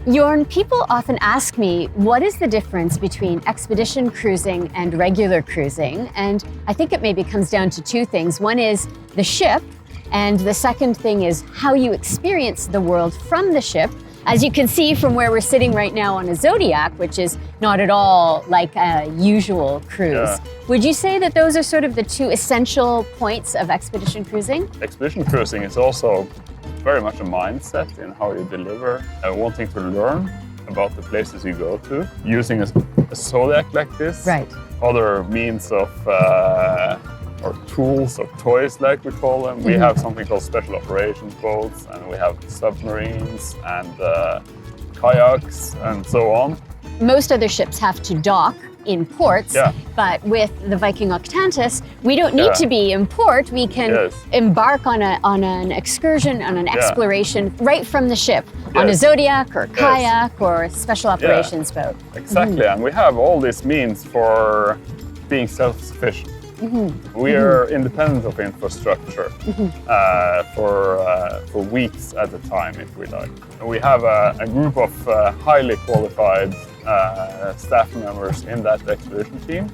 Jorn, people often ask me, what is the difference between expedition cruising and regular cruising? And I think it maybe comes down to two things. One is the ship, and the second thing is how you experience the world from the ship. As you can see from where we're sitting right now on a Zodiac, which is not at all like a usual cruise. Yeah. Would you say that those are sort of the two essential points of expedition cruising? Expedition cruising is also very much a mindset in how you deliver, wanting to learn about the places you go to, using a Zodiac like this. Right. Other means of, or tools or toys like we call them. We have something called special operations boats, and we have submarines and kayaks and so on. Most other ships have to dock in ports, but with the Viking Octantis, we don't need to be in port. We can embark on an excursion, on an exploration right from the ship, on a Zodiac or kayak or a special operations boat. Exactly, and we have all these means for being self-sufficient. We are independent of infrastructure for weeks at a time, if we like. We have a group of highly qualified staff members in that expedition team.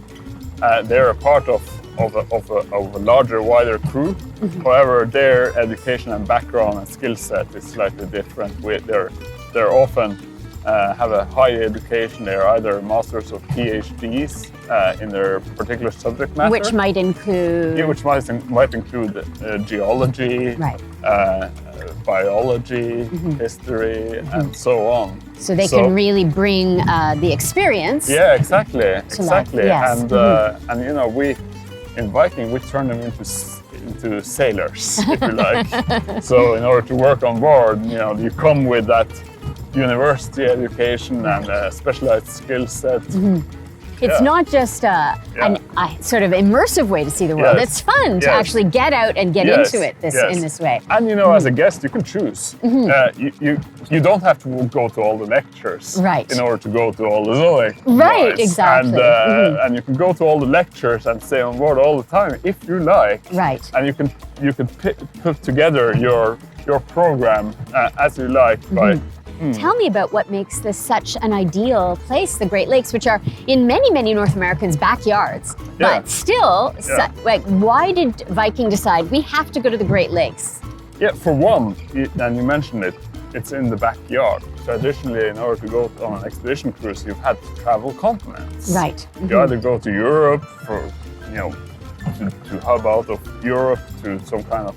They're a part of a larger, wider crew. However, their education and background and skill set is slightly different. They're often have a high education. They're either masters or PhDs in their particular subject matter. Which might include? Yeah, which might include geology, biology, history, and so on. So they can really bring the experience. Yeah, exactly, exactly. Yes. And you know, we in Viking we turn them into sailors, if you like. So in order to work on board, you know, you come with that university education and a specialized skill set. It's not just a sort of immersive way to see the world. It's fun to actually get out and get into it in this way. And you know, as a guest, you can choose. You don't have to go to all the lectures in order to go to all the Zodiac rides. Exactly. And you can go to all the lectures and stay on board all the time if you like. And you can put together your program as you like by. Tell me about what makes this such an ideal place, the Great Lakes, which are in many North Americans' backyards. But still, like, why did Viking decide we have to go to the Great Lakes? Yeah, for one, and you mentioned it, it's in the backyard. Traditionally, in order to go on an expedition cruise, you've had to travel continents. You either go to Europe for, you know, to hub out of Europe to some kind of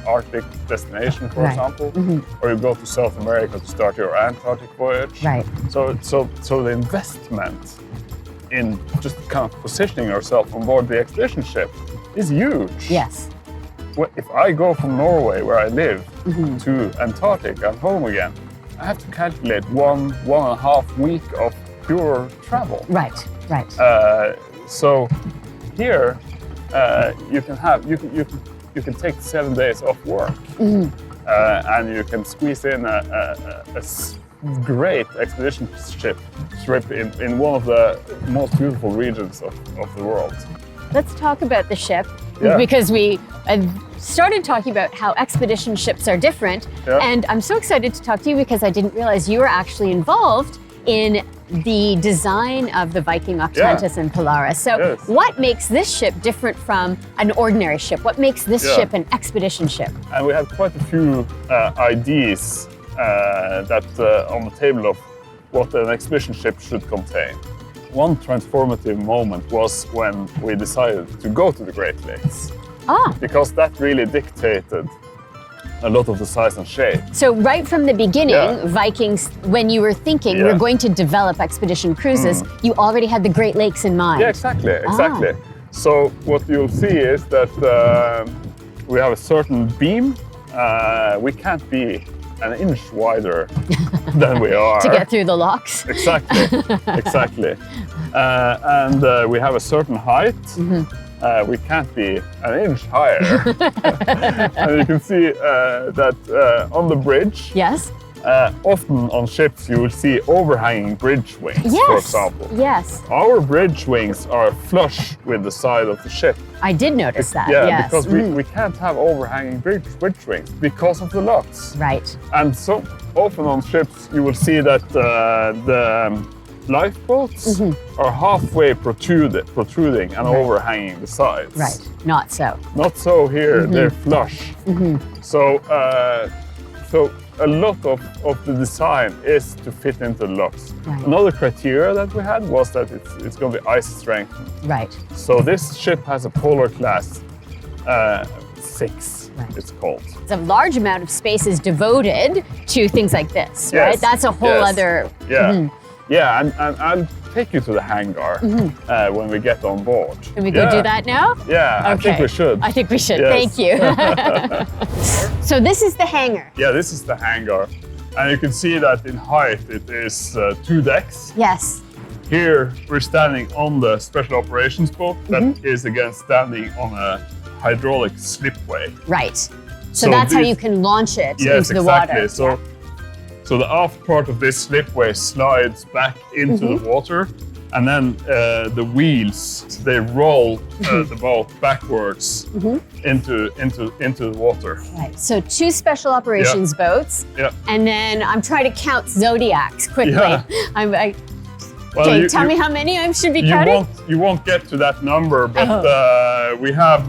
Arctic destination, for example, or you go to South America to start your Antarctic voyage. So the investment in just kind of positioning yourself on board the expedition ship is huge. If I go from Norway, where I live, to Antarctic and home again, I have to calculate one and a half week of pure travel. So here you can take 7 days off work, and you can squeeze in a great expedition trip in one of the most beautiful regions of the world. Let's talk about the ship, because we started talking about how expedition ships are different, and I'm so excited to talk to you because I didn't realize you were actually involved in the design of the Viking Octantis and Polaris. So what makes this ship different from an ordinary ship? What makes this ship an expedition ship? And we had quite a few ideas that on the table of what an expedition ship should contain. One transformative moment was when we decided to go to the Great Lakes. Because that really dictated a lot of the size and shape. So right from the beginning, Vikings, when you were thinking we're going to develop expedition cruises, you already had the Great Lakes in mind. Yeah, exactly. So what you'll see is that we have a certain beam. We can't be an inch wider than we are. To get through the locks. Exactly. And we have a certain height. We can't be an inch higher. And you can see that on the bridge, Often on ships you will see overhanging bridge wings, for example. Yes. Our bridge wings are flush with the side of the ship. I did notice that. Yeah, yes. because we can't have overhanging bridge wings because of the locks. Right. And so often on ships you will see that the lifeboats are halfway protruding and overhanging the sides. Right. Not so. Not so here. They're flush. So a lot of the design is to fit into the locks. Right. Another criteria that we had was that it's going to be ice strengthened. Right. So this ship has a polar class 6, it's called. A large amount of space is devoted to things like this, Yes. right? That's a whole other... Yeah. Yeah, and I'll take you to the hangar when we get on board. Can we go do that now? Yeah, I think we should. I think we should. Yes. Thank you. So this is the hangar. Yeah, this is the hangar. And you can see that in height it is 2 decks. Yes. Here we're standing on the special operations boat that is again standing on a hydraulic slipway. Right. So that's how you can launch it into the water. So the aft part of this slipway slides back into the water, and then the wheels, they roll the boat backwards into the water. Right. So 2 special operations boats, and then I'm trying to count zodiacs quickly. Yeah. Okay, tell me how many I should be counting? You won't get to that number, but we have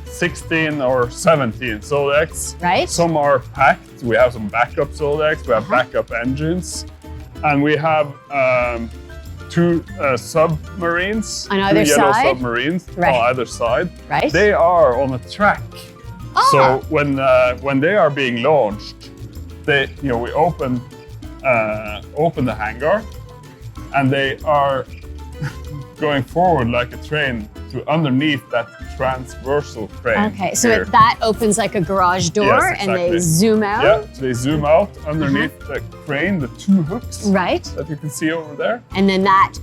16 or 17 zodiacs. Right. Some are packed. We have some backup zodiacs. We have backup engines, and we have 2 submarines. On either 2 yellow side? submarines on either side. Right. They are on a track. So when they are being launched, we open the hangar, and they are going forward like a train to underneath that transversal crane. Okay, so that opens like a garage door, and they zoom out? Yeah, they zoom out underneath the crane, the 2 hooks that you can see over there. And then that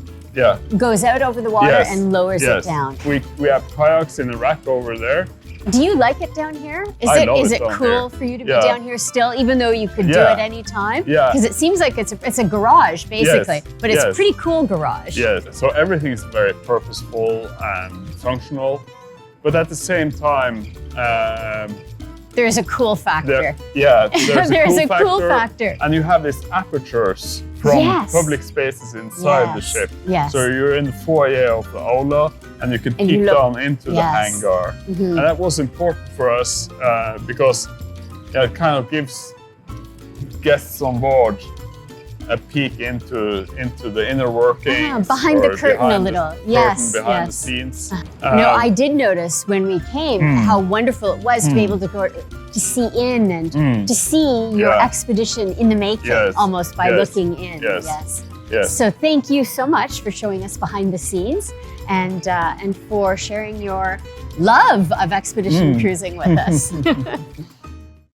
goes out over the water and lowers it down. We have kayaks in a rack over there. Do you like it down here? Is it cool for you to be down here still, even though you could do it any time? Yeah. Because it seems like it's a garage, basically, but it's a pretty cool garage. Yes, so everything is very purposeful and functional, but at the same time, there's a cool factor. There's a cool factor. And you have these apertures from public spaces inside the ship. Yes. So you're in the foyer of the aula, and you can peek down into the hangar. And that was important for us because it kind of gives guests on board a peek into the inner workings. Behind the curtain a little. Behind the scenes. I did notice when we came how wonderful it was to be able to go to see in and to see your expedition in the making, almost by looking in. Yes. So thank you so much for showing us behind the scenes and for sharing your love of expedition cruising with us.